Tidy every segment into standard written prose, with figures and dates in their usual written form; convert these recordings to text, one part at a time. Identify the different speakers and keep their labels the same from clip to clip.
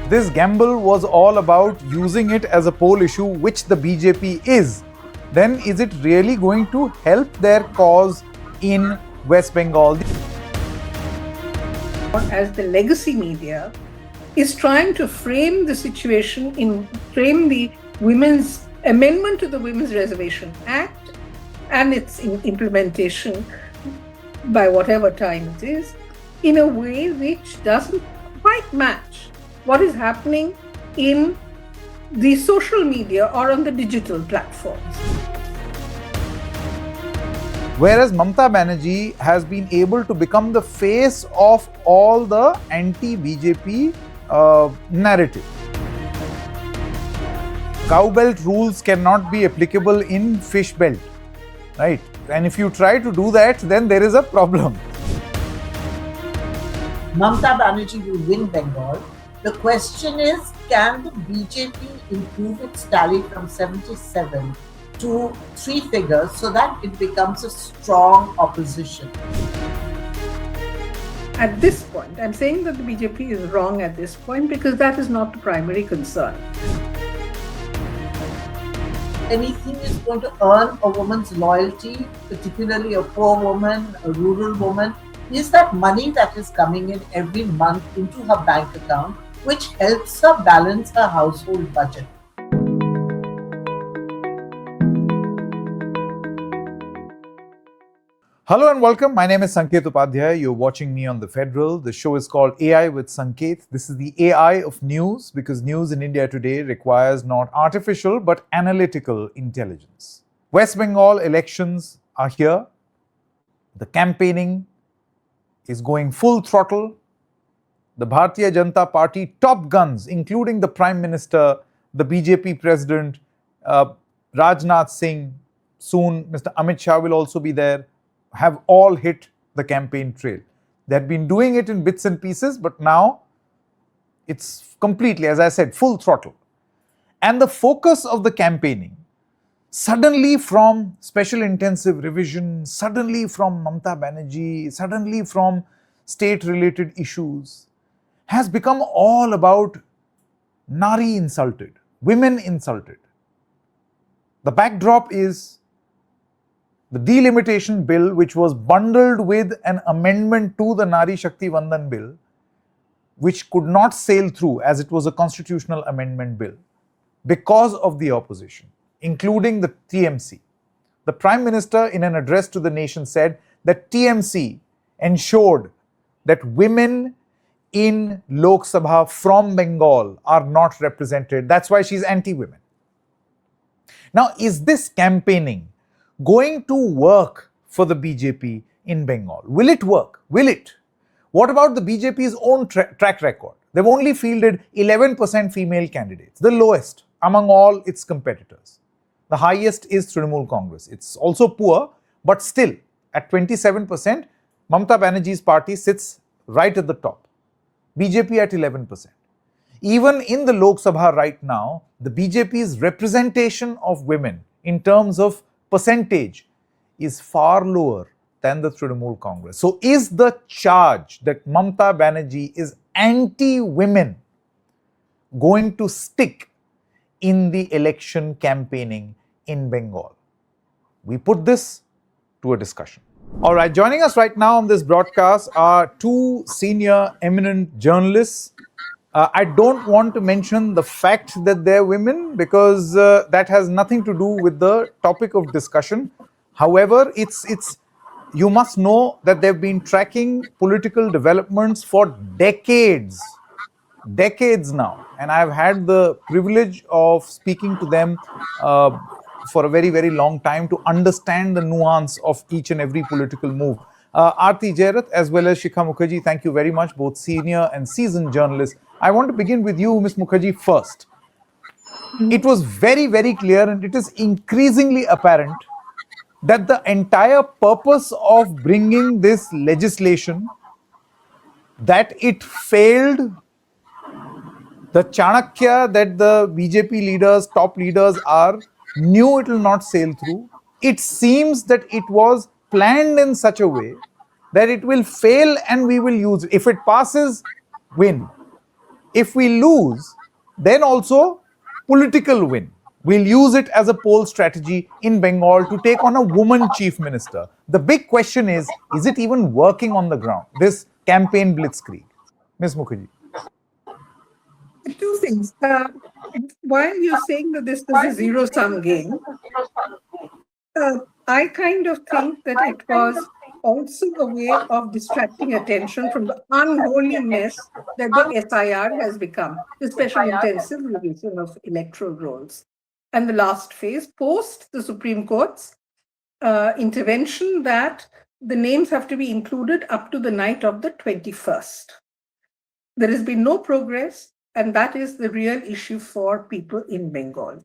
Speaker 1: this gamble was all about using it as a poll issue, which the BJP is, then is it really going to help their cause in West Bengal?
Speaker 2: As the legacy media is trying to frame the situation, frame the women's amendment to the Women's Reservation Act and its implementation by whatever time it is, in a way which doesn't quite match what is happening in the social media or on the digital platforms.
Speaker 1: Whereas Mamata Banerjee has been able to become the face of all the anti-BJP narrative. Cow belt rules cannot be applicable in fish belt, right? And if you try to do that, then there is a problem.
Speaker 3: Mamata Banerjee will win Bengal. The question is, can the BJP improve its tally from 77 to 3 figures so that it becomes a strong opposition?
Speaker 2: At this point, I'm saying that the BJP is wrong at this point because that is not the primary concern.
Speaker 3: Anything is going to earn a woman's loyalty, particularly a poor woman, a rural woman, is that money that is coming in every month into her bank account, which helps her balance her household budget.
Speaker 1: Hello and welcome. My name is Sanket Upadhyay. You're watching me on TheFederal. The show is called AI with Sanket. This is the AI of news because news in India today requires not artificial but analytical intelligence. West Bengal elections are here. The campaigning is going full throttle. The Bharatiya Janata Party top guns, including the Prime Minister, the BJP President, Rajnath Singh, soon Mr. Amit Shah will also be there, have all hit the campaign trail. They had been doing it in bits and pieces, but now it's completely, as I said, full throttle. And the focus of the campaigning, suddenly from special intensive revision, suddenly from Mamata Banerjee, suddenly from state-related issues, has become all about Nari insulted, women insulted. The backdrop is the delimitation bill, which was bundled with an amendment to the Nari Shakti Vandan bill, which could not sail through as it was a constitutional amendment bill because of the opposition, including the TMC. The Prime Minister, in an address to the nation, said that TMC ensured that women in Lok Sabha from Bengal are not represented. That's why she's anti-women. Now, is this campaigning going to work for the BJP in Bengal? Will it work? Will it? What about the BJP's own track record? They've only fielded 11% female candidates, the lowest among all its competitors. The highest is Trinamool Congress. It's also poor, but still at 27%, Mamata Banerjee's party sits right at the top. BJP at 11%. Even in the Lok Sabha right now, the BJP's representation of women in terms of percentage is far lower than the Trinamool Congress. So is the charge that Mamata Banerjee is anti-women going to stick in the election campaigning in Bengal? We put this to a discussion. All right, joining us right now on this broadcast are two senior eminent journalists. I don't want to mention the fact that they're women because that has nothing to do with the topic of discussion. However, you must know that they've been tracking political developments for decades now. And I've had the privilege of speaking to them for a very, very long time to understand the nuance of each and every political move. Arati, Jerath, as well as Shikha Mukherjee, thank you very much, both senior and seasoned journalists. I want to begin with you, Ms. Mukherjee, first. It was very, very clear and it is increasingly apparent that the entire purpose of bringing this legislation, that it failed, the Chanakya that the BJP leaders, top leaders knew it will not sail through. It seems that it was planned in such a way that it will fail and we will use it. If it passes, win. If we lose, then also political win. We'll use it as a poll strategy in Bengal to take on a woman chief minister. The big question is it even working on the ground? This campaign blitzkrieg. Ms. Mukherjee.
Speaker 2: Two things. While you're saying that this is a zero-sum game, I kind of think that it was also a way of distracting attention from the unholy mess that the SIR has become, the Special Intensive Revision of Electoral Rolls. And the last phase, post the Supreme Court's intervention, that the names have to be included up to the night of the 21st. There has been no progress, and that is the real issue for people in Bengal.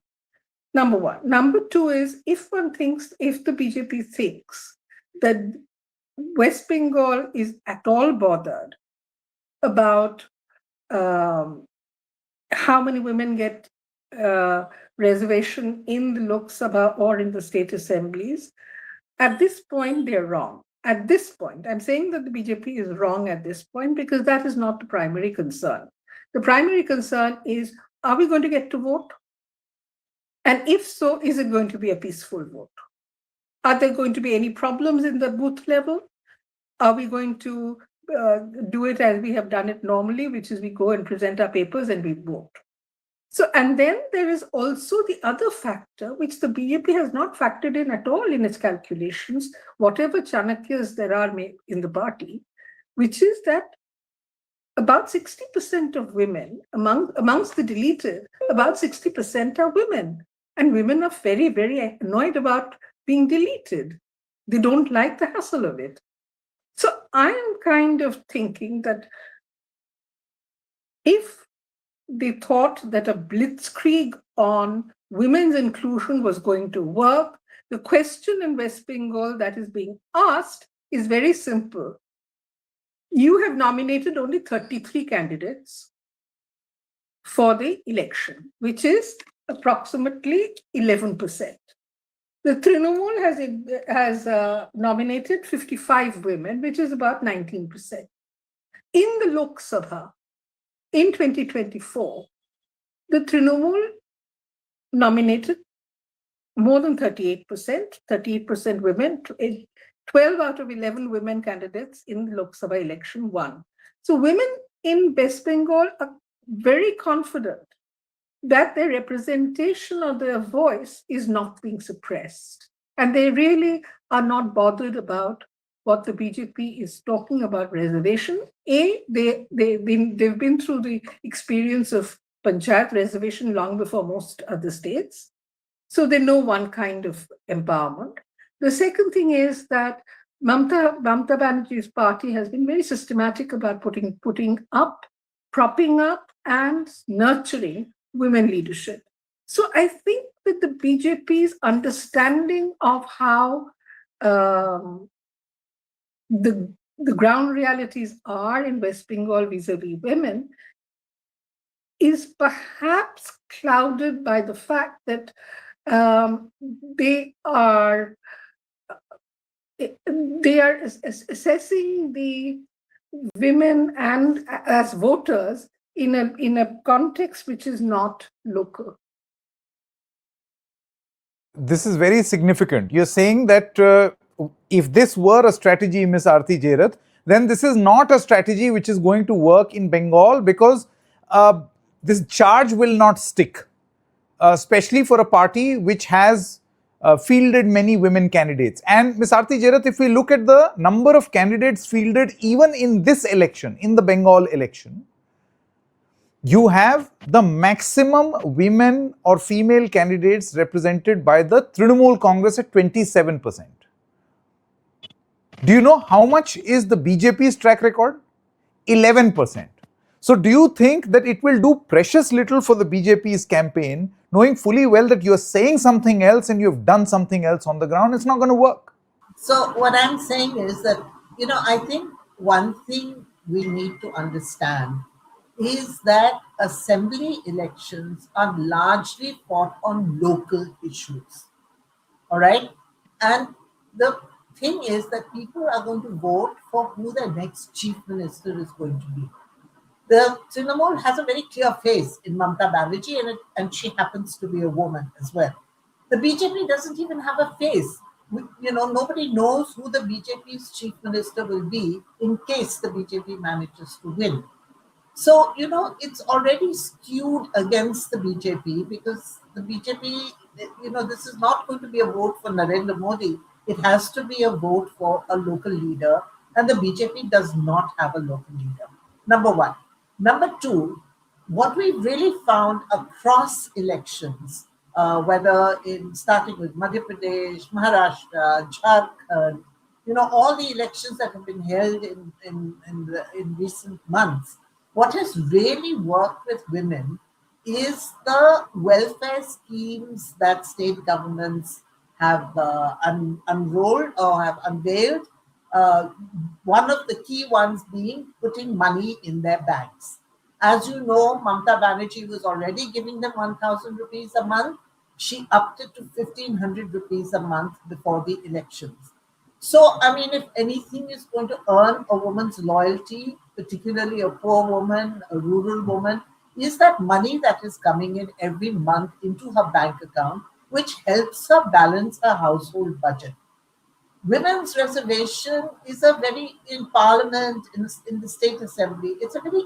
Speaker 2: Number one. Number two is, if the BJP thinks that West Bengal is at all bothered about how many women get reservation in the Lok Sabha or in the state assemblies, at this point, they're wrong. At this point, I'm saying that the BJP is wrong at this point because that is not the primary concern. The primary concern is, are we going to get to vote? And if so, is it going to be a peaceful vote? Are there going to be any problems in the booth level? Are we going to do it as we have done it normally, which is we go and present our papers and we vote? So, and then there is also the other factor, which the BJP has not factored in at all in its calculations, whatever Chanakyas there are in the party, which is that about 60% of women, amongst the deleted, about 60% are women. And women are very, very annoyed about being deleted. They don't like the hassle of it. So I am kind of thinking that if they thought that a blitzkrieg on women's inclusion was going to work, the question in West Bengal that is being asked is very simple. You have nominated only 33 candidates for the election, which is approximately 11%. The Trinamool has nominated 55 women, which is about 19%. In the Lok Sabha, in 2024, the Trinamool nominated more than 38% women, 12 out of 11 women candidates in the Lok Sabha election won. So women in West Bengal are very confident that their representation or their voice is not being suppressed. And they really are not bothered about what the BJP is talking about reservation. They've been through the experience of Panchayat reservation long before most other states. So they know one kind of empowerment. The second thing is that Mamata Banerjee's party has been very systematic about putting up, propping up, and nurturing women leadership. So I think that the BJP's understanding of how the ground realities are in West Bengal vis-a-vis women is perhaps clouded by the fact that they are assessing the women and as voters in a context which is not local.
Speaker 1: This is very significant. You're saying that if this were a strategy, Ms. Arati Jerath, then this is not a strategy which is going to work in Bengal because this charge will not stick, especially for a party which has fielded many women candidates. And Ms. Arati Jerath, if we look at the number of candidates fielded even in this election, in the Bengal election, you have the maximum women or female candidates represented by the Trinamool Congress at 27%. Do you know how much is the BJP's track record? 11%. So do you think that it will do precious little for the BJP's campaign, knowing fully well that you're saying something else and you've done something else on the ground? It's not going to work.
Speaker 3: So what I'm saying is that, I think one thing we need to understand is that assembly elections are largely fought on local issues. All right. And the thing is that people are going to vote for who their next chief minister is going to be. The Trinamool has a very clear face in Mamata Banerjee, and she happens to be a woman as well. The BJP doesn't even have a face. Nobody knows who the BJP's chief minister will be in case the BJP manages to win. So, it's already skewed against the BJP because the BJP, this is not going to be a vote for Narendra Modi. It has to be a vote for a local leader, and the BJP does not have a local leader. Number one. Number two, what we really found across elections, whether in starting with Madhya Pradesh, Maharashtra, Jharkhand, all the elections that have been held in recent months, what has really worked with women is the welfare schemes that state governments have unrolled or have unveiled. Uh, One of the key ones being putting money in their banks. As you know, Mamata Banerjee was already giving them 1,000 rupees a month. She upped it to 1,500 rupees a month before the elections. So, I mean, if anything is going to earn a woman's loyalty, particularly a poor woman, a rural woman, is that money that is coming in every month into her bank account, which helps her balance her household budget. Women's reservation is a very, in parliament, in the state assembly, it's a very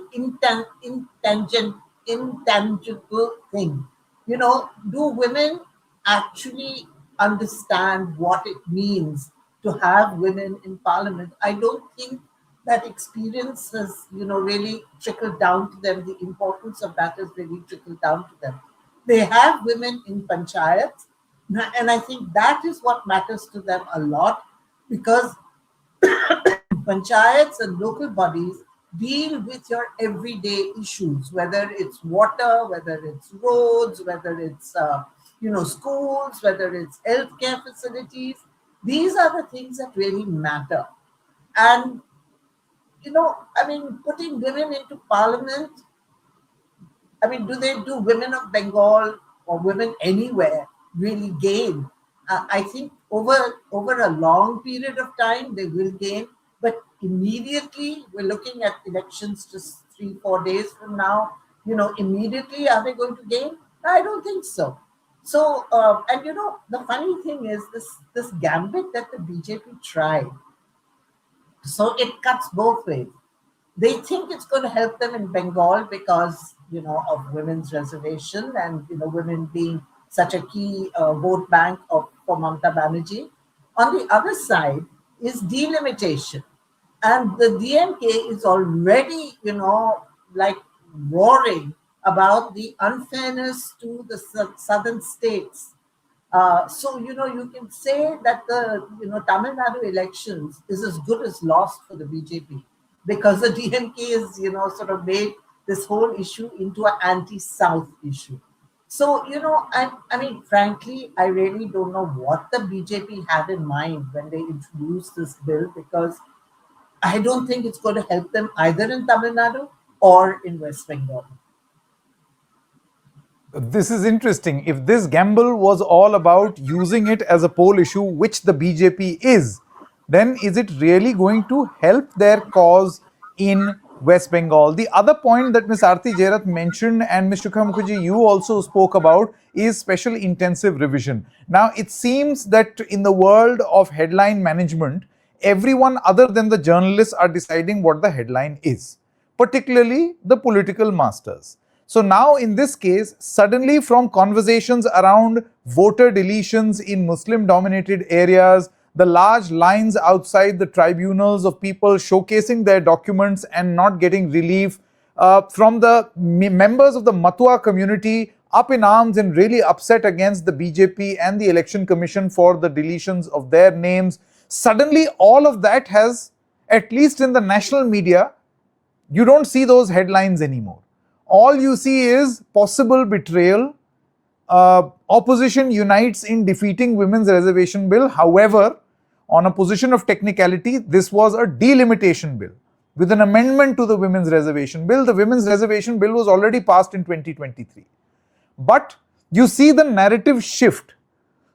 Speaker 3: intangible thing. Do women actually understand what it means to have women in parliament? I don't think that experience has, really trickled down to them. The importance of that has really trickled down to them. They have women in panchayats, and I think that is what matters to them a lot, because panchayats and local bodies deal with your everyday issues, whether it's water, whether it's roads, whether it's schools, whether it's healthcare facilities. These are the things that really matter. And I mean, putting women into parliament, I mean, do women of Bengal or women anywhere really gain? I think over a long period of time they will gain, but immediately we're looking at elections just 3-4 days from now. Immediately are they going to gain? I don't think so. So, and the funny thing is this gambit that the BJP tried. So it cuts both ways. They think it's going to help them in Bengal because of women's reservation and women being such a key vote bank for Mamata Banerjee. On the other side is delimitation, and the DMK is already like roaring about the unfairness to the southern states. So you can say that the Tamil Nadu elections is as good as lost for the BJP, because the DMK is sort of made this whole issue into an anti-South issue. So I mean, frankly, I really don't know what the BJP had in mind when they introduced this bill, because I don't think it's going to help them either in Tamil Nadu or in West Bengal.
Speaker 1: This is interesting. If this gamble was all about using it as a poll issue, which the BJP is, then is it really going to help their cause in West Bengal? The other point that Ms. Arati Jerath mentioned and Ms. Shikha Mukherjee, you also spoke about, is special intensive revision. Now, it seems that in the world of headline management, everyone other than the journalists are deciding what the headline is, particularly the political masters. So now in this case, suddenly from conversations around voter deletions in Muslim dominated areas, the large lines outside the tribunals of people showcasing their documents and not getting relief, from the members of the Matua community up in arms and really upset against the BJP and the Election Commission for the deletions of their names. Suddenly all of that has, at least in the national media, you don't see those headlines anymore. All you see is possible betrayal. Opposition unites in defeating women's reservation bill. However, on a position of technicality, this was a delimitation bill with an amendment to the women's reservation bill. The women's reservation bill was already passed in 2023. But you see the narrative shift.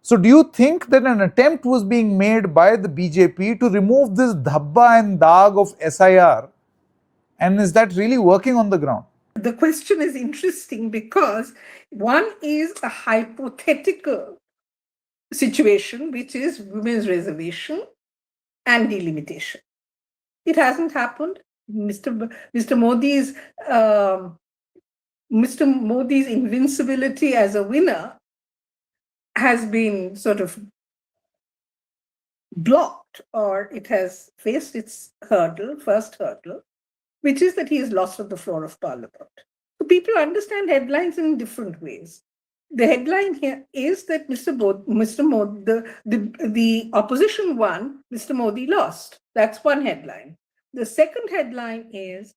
Speaker 1: So do you think that an attempt was being made by the BJP to remove this dhabba and dag of SIR And is that really working on the ground?
Speaker 2: The question is interesting because one is a hypothetical situation, which is women's reservation and delimitation. It hasn't happened. Mr. Modi's Mr. Modi's invincibility as a winner has been sort of blocked, or it has faced its first hurdle, which is that he is lost on the floor of parliament. So people understand headlines in different ways. The headline here is that Mr. Modi, the opposition won, Mr. Modi lost. That's one headline. The second headline is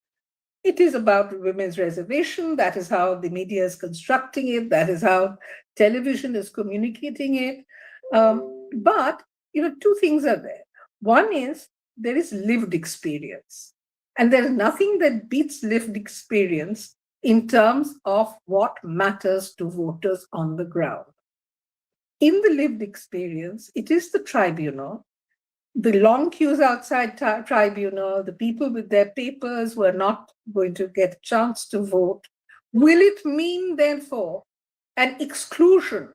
Speaker 2: it is about women's reservation. That is how the media is constructing it. That is how television is communicating it. But two things are there. One is there is lived experience, and there is nothing that beats lived experience in terms of what matters to voters on the ground. In the lived experience, it is the tribunal, the long queues outside tribunal, the people with their papers who are not going to get a chance to vote. Will it mean, therefore, an exclusion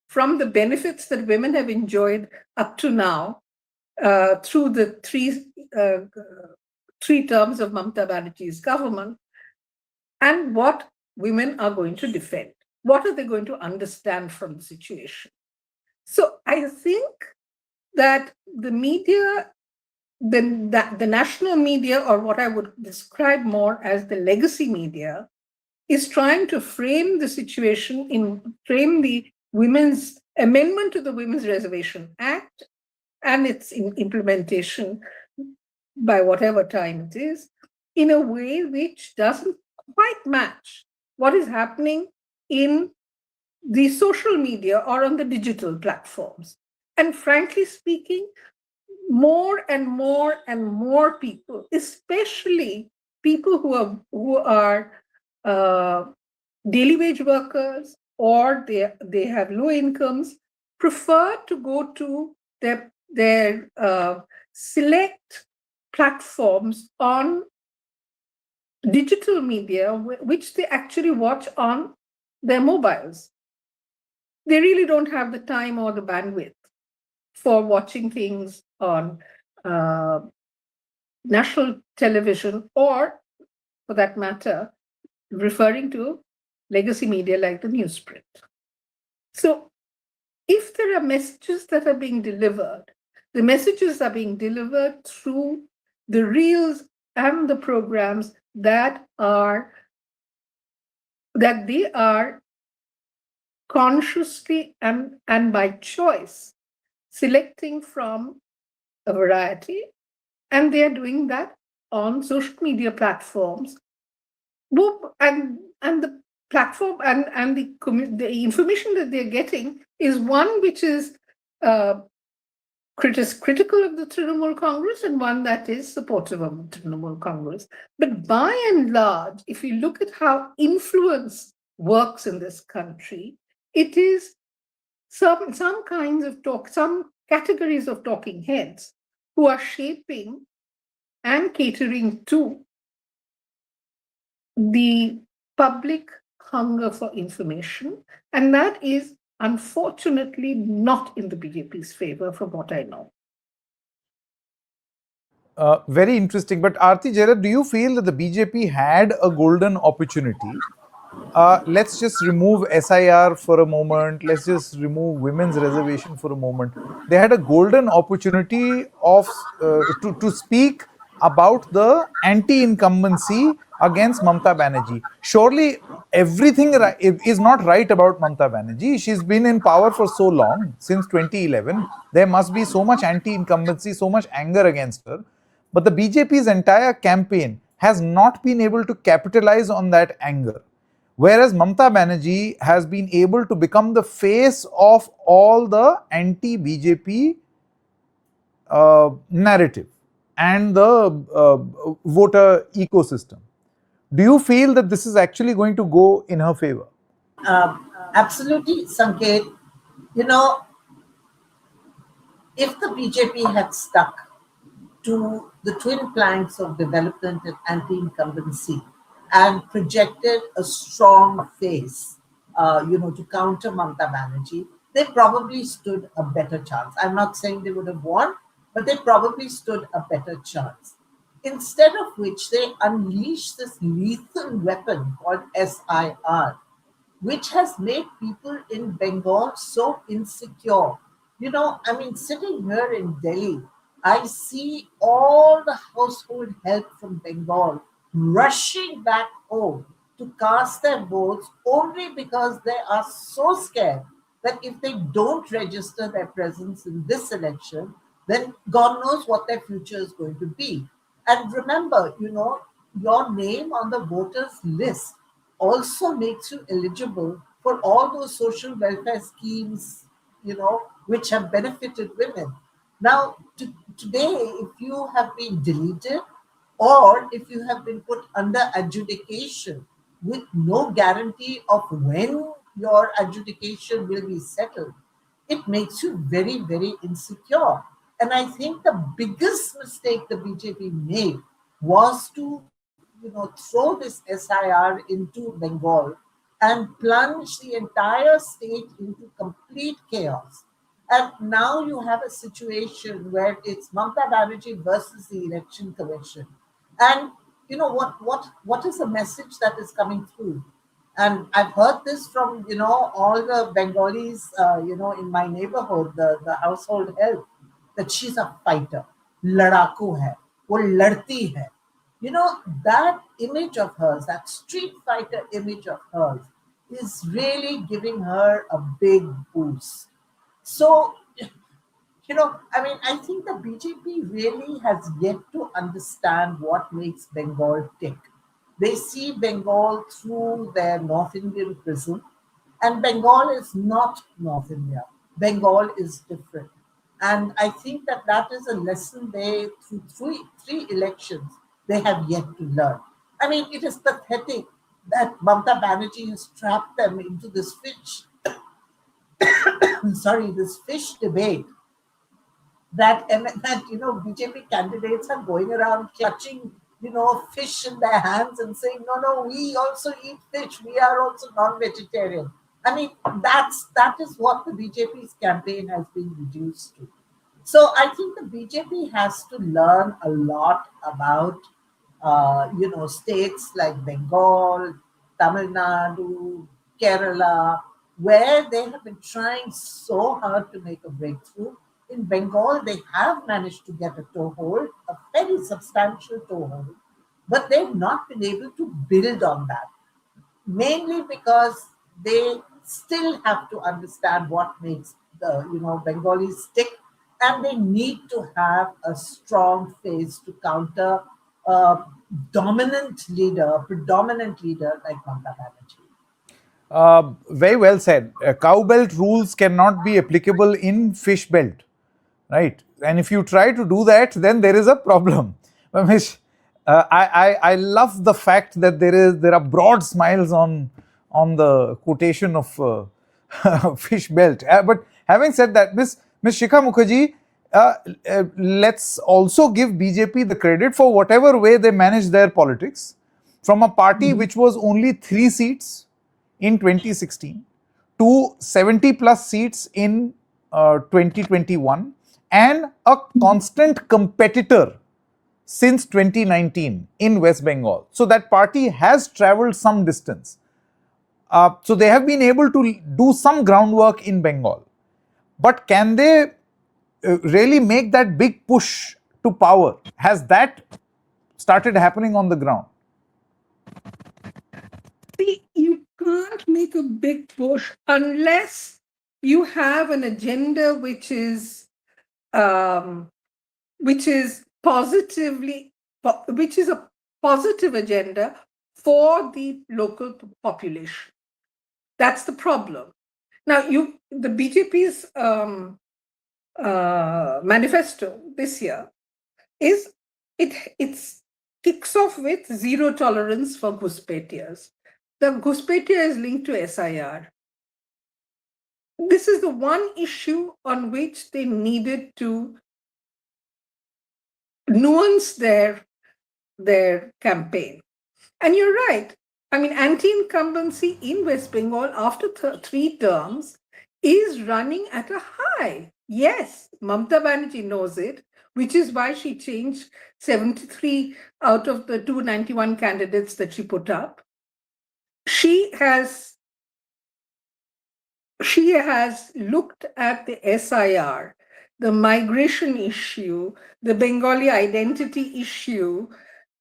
Speaker 2: from the benefits that women have enjoyed up to now through the three terms of Mamata Banerjee's government, and what women are going to defend? What are they going to understand from the situation? So I think that the media, the national media, or what I would describe more as the legacy media, is trying to frame the situation, frame the women's amendment to the Women's Reservation Act and its implementation by whatever time it is, in a way which doesn't quite match what is happening in the social media or on the digital platforms. And frankly speaking, more and more and more people, especially people who are daily wage workers, or they have low incomes, prefer to go to their select platforms on digital media, which they actually watch on their mobiles. They really don't have the time or the bandwidth for watching things on national television, or, for that matter, referring to legacy media like the newsprint. So if there are messages that are being delivered, the messages are being delivered through the reels and the programs that they are consciously and by choice selecting from a variety, and they are doing that on social media platforms. And the platform and the information that they're getting is one which is critical of the Trinamool Congress, and one that is supportive of the Trinamool Congress. But by and large, if you look at how influence works in this country, it is some kinds of some categories of talking heads who are shaping and catering to the public hunger for information. And that is unfortunately not in the BJP's favor, from what I know.
Speaker 1: Very interesting. But Arati, Jerath, do you feel that the BJP had a golden opportunity? Let's just remove SIR for a moment. Let's just remove women's reservation for a moment. They had a golden opportunity to speak about the anti-incumbency against Mamata Banerjee. Surely everything is not right about Mamata Banerjee. She's been in power for so long, since 2011. There must be so much anti-incumbency, so much anger against her. But the BJP's entire campaign has not been able to capitalize on that anger. Whereas Mamata Banerjee has been able to become the face of all the anti-BJP narrative and the voter ecosystem. Do you feel that this is actually going to go in her favor?
Speaker 3: Absolutely, Sanket. You know, if the BJP had stuck to the twin planks of development and anti-incumbency and projected a strong face, to counter Mamata Banerjee, they probably stood a better chance. I'm not saying they would have won, but they probably stood a better chance. Instead of which, they unleashed this lethal weapon called SIR, which has made people in Bengal so insecure. I mean, sitting here in Delhi, I see all the household help from Bengal rushing back home to cast their votes only because they are so scared that if they don't register their presence in this election, then God knows what their future is going to be. And remember, your name on the voters list also makes you eligible for all those social welfare schemes, which have benefited women. Now, today, if you have been deleted or if you have been put under adjudication with no guarantee of when your adjudication will be settled, it makes you very, very insecure. And I think the biggest mistake the BJP made was to, throw this SIR into Bengal and plunge the entire state into complete chaos. And now you have a situation where it's Mamata Banerjee versus the Election Commission. And what is the message that is coming through? And I've heard this from all the Bengalis in my neighborhood, the household help, that she's a fighter, ladaku hai, wo ladti hai. That image of hers, that street fighter image of hers, is really giving her a big boost. So, I mean, I think the BJP really has yet to understand what makes Bengal tick. They see Bengal through their North Indian prism, and Bengal is not North India. Bengal is different. And I think that is a lesson they, through three elections, they have yet to learn. I mean, it is pathetic that Mamata Banerjee has trapped them into this this fish debate that BJP candidates are going around clutching fish in their hands and saying no, we also eat fish, we are also non-vegetarian. I mean, that is what the BJP's campaign has been reduced to. So I think the BJP has to learn a lot about states like Bengal, Tamil Nadu, Kerala, where they have been trying so hard to make a breakthrough. In Bengal, they have managed to get a toehold, a very substantial toehold, but they've not been able to build on that, mainly because they still have to understand what makes the Bengalis stick, and they need to have a strong face to counter a predominant leader like Mamata Banerjee.
Speaker 1: Very well said. Cow belt rules cannot be applicable in fish belt, right? And if you try to do that, then there is a problem. Miss, I love the fact that there are broad smiles on the quotation of fish belt. But having said that, Miss Shikha Mukherjee, let's also give BJP the credit for whatever way they manage their politics. From a party which was only 3 seats in 2016 to 70 plus seats in 2021 and a constant competitor since 2019 in West Bengal. So that party has traveled some distance. So they have been able to do some groundwork in Bengal. But can they really make that big push to power? Has that started happening on the ground?
Speaker 2: See, you can't make a big push unless you have an agenda which is which is a positive agenda for the local population. That's the problem. Now, the BJP's manifesto this year is it's kicks off with zero tolerance for Ghuspetias. The Ghuspetia is linked to SIR. This is the one issue on which they needed to nuance their campaign. And you're right. I mean, anti-incumbency in West Bengal after 3 terms is running at a high. Yes, Mamata Banerjee knows it, which is why she changed 73 out of the 291 candidates that she put up. She has looked at the SIR, the migration issue, the Bengali identity issue,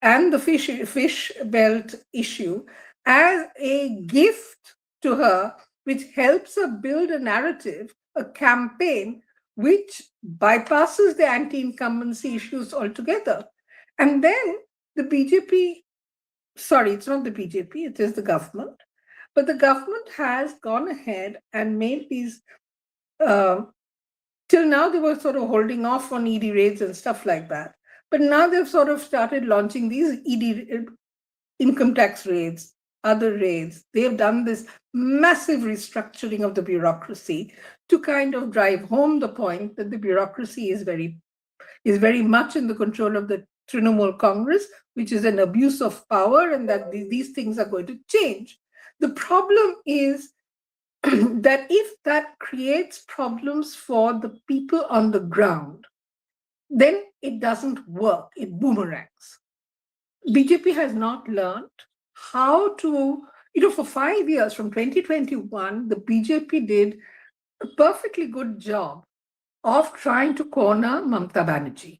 Speaker 2: and the fish belt issue as a gift to her, which helps her build a narrative, a campaign which bypasses the anti-incumbency issues altogether. And then the BJP, sorry, it's not the BJP, it is the government, but the government has gone ahead and made these, till now they were sort of holding off on ED raids and stuff like that. But now they've sort of started launching these ED income tax raids, other raids. They've done this massive restructuring of the bureaucracy to kind of drive home the point that the bureaucracy is very much in the control of the Trinamool Congress, which is an abuse of power, and that these things are going to change. The problem is that if that creates problems for the people on the ground, then it doesn't work, it boomerangs. BJP has not learned how to, for 5 years, from 2021, the BJP did a perfectly good job of trying to corner Mamata Banerjee.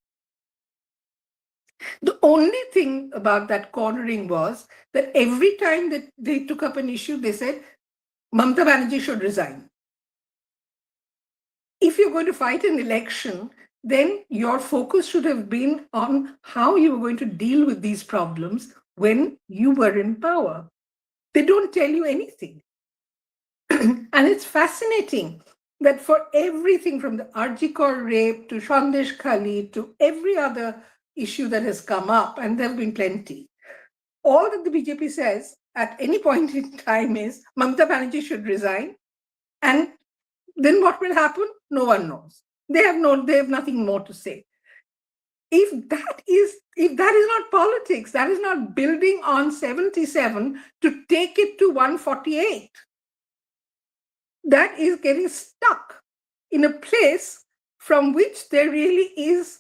Speaker 2: The only thing about that cornering was that every time that they took up an issue, they said, Mamata Banerjee should resign. If you're going to fight an election, then your focus should have been on how you were going to deal with these problems when you were in power. They don't tell you anything. And it's fascinating that for everything from the Arjikor rape to Sandesh Khali to every other issue that has come up, and there have been plenty, all that the BJP says at any point in time is Mamata Banerjee should resign. And then what will happen? No one knows. They have nothing more to say. If that is not politics, that is not building on 77 to take it to 148. That is getting stuck in a place from which there really is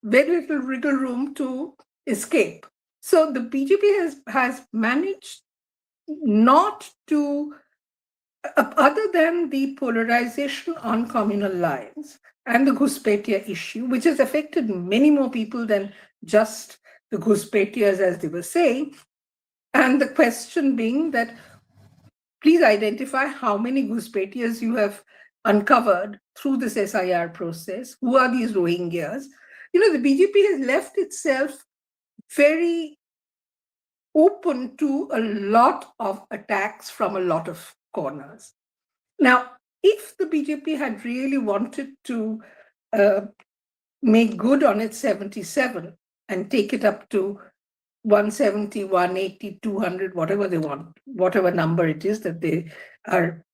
Speaker 2: very little wriggle room to escape. So the BJP has managed not to, other than the polarization on communal lines and the Ghuspetia issue, which has affected many more people than just the Ghuspetias, as they were saying, and the question being that please identify how many Ghuspetias you have uncovered through this SIR process. Who are these Rohingyas? The BJP has left itself very open to a lot of attacks from a lot of corners. Now, if the BJP had really wanted to make good on its 77 and take it up to 170, 180, 200, whatever they want, whatever number it is that they are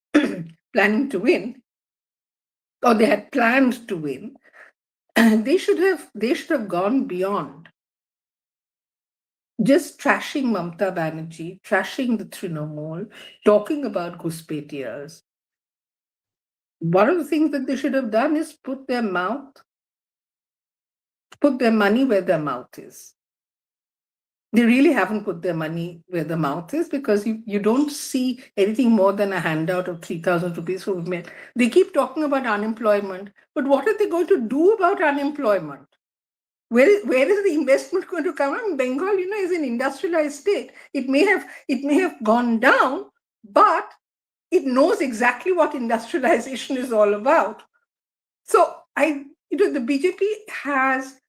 Speaker 2: planning to win, or they had planned to win, they should have gone beyond just trashing Mamata Banerjee, trashing the Trinamool, talking about Ghuspetias. One of the things that they should have done is put their money where their mouth is. They really haven't put their money where the mouth is, because you don't see anything more than a handout of 3,000 rupees for women. They keep talking about unemployment, but what are they going to do about unemployment? Where is the investment going to come from? Bengal, is an industrialized state. It may have gone down, but it knows exactly what industrialization is all about. So the BJP has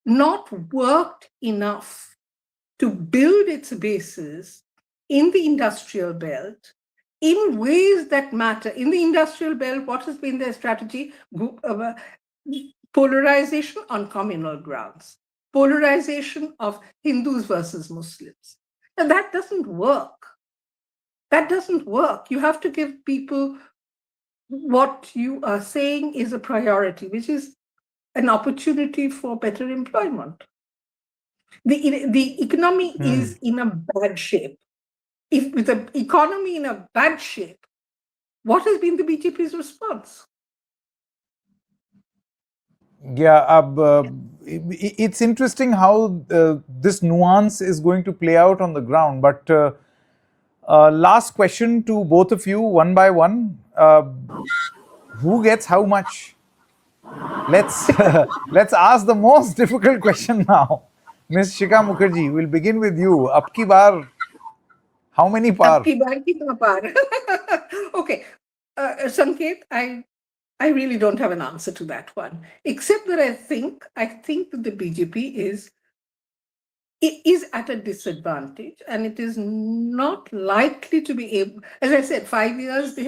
Speaker 2: not worked enough to build its bases in the industrial belt in ways that matter. In the industrial belt, what has been their strategy? Polarization on communal grounds, polarization of Hindus versus Muslims. And that doesn't work. That doesn't work. You have to give people what you are saying is a priority, which is an opportunity for better employment. The economy is in a bad shape. If with the economy in a bad shape, what has been the BJP's response?
Speaker 1: Yeah, it's interesting how this nuance is going to play out on the ground. But last question to both of you, one by one. Who gets how much? Let's let's ask the most difficult question now. Miss Shikha Mukherjee, we'll begin with you. Ab ki baar, how many par?
Speaker 2: Abki baar kitna par? Okay, Sanket, I really don't have an answer to that one, except that I think that the BJP is at a disadvantage, and it is not likely to be able. As I said, 5 years they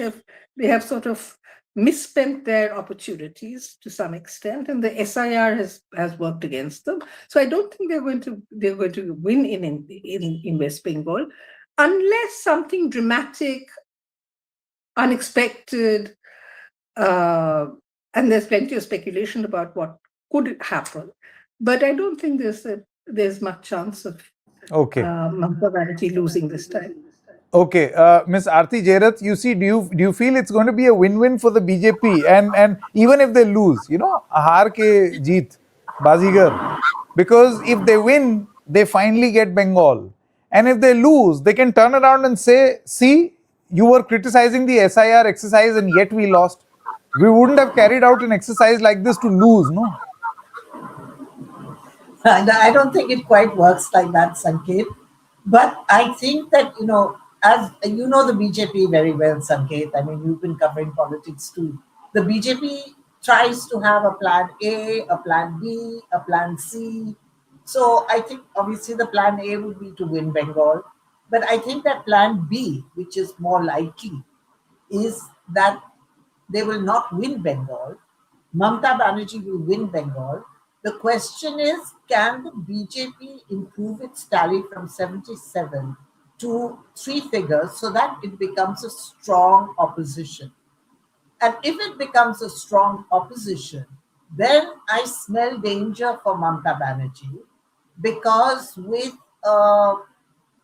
Speaker 2: have sort of misspent their opportunities to some extent, and the SIR has worked against them. So I don't think they're going to win in West Bengal, unless something dramatic, unexpected, and there's plenty of speculation about what could happen. But I don't think there's much chance of Mamata Banerjee losing this time.
Speaker 1: Okay, Miss Arati Jerath, you see, do you feel it's going to be a win-win for the BJP, and even if they lose, haar ke jeet, bazigar, because if they win, they finally get Bengal, and if they lose, they can turn around and say, see, you were criticizing the SIR exercise, and yet we lost. We wouldn't have carried out an exercise like this to lose, no?
Speaker 3: I don't think it quite works like that, Sanket. But I think that, as you know the BJP very well, Sanket, I mean, you've been covering politics too. The BJP tries to have a plan A, a plan B, a plan C. So I think obviously the plan A would be to win Bengal. But I think that plan B, which is more likely, is that they will not win Bengal. Mamata Banerjee will win Bengal. The question is, can the BJP improve its tally from 77 to three figures so that it becomes a strong opposition? And if it becomes a strong opposition, then I smell danger for Mamata Banerjee, because with a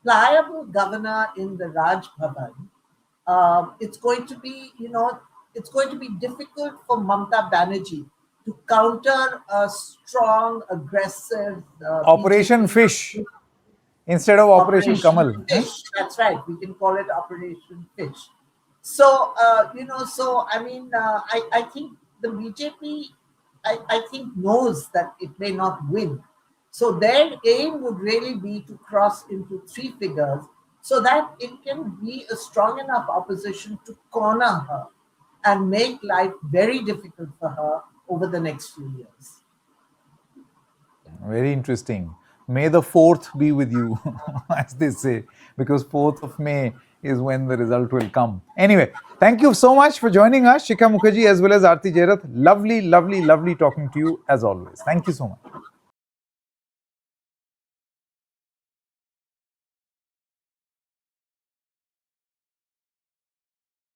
Speaker 3: pliable governor in the Raj Bhavan, it's going to be, it's going to be difficult for Mamata Banerjee to counter a strong, aggressive
Speaker 1: Operation
Speaker 3: BJP.
Speaker 1: Fish instead of Operation
Speaker 3: Operation
Speaker 1: Kamal.
Speaker 3: Fish. That's right. We can call it Operation Fish. So, so I mean, I think the BJP, I think, knows that it may not win. So their aim would really be to cross into three figures so that it can be a strong enough opposition to corner her and make life very difficult for her over the next few years.
Speaker 1: Very interesting. May the 4th be with you, as they say, because 4th of May is when the result will come. Anyway, thank you so much for joining us, Shikha Mukherjee as well as Arati Jerath. Lovely, lovely, lovely talking to you as always. Thank you so much.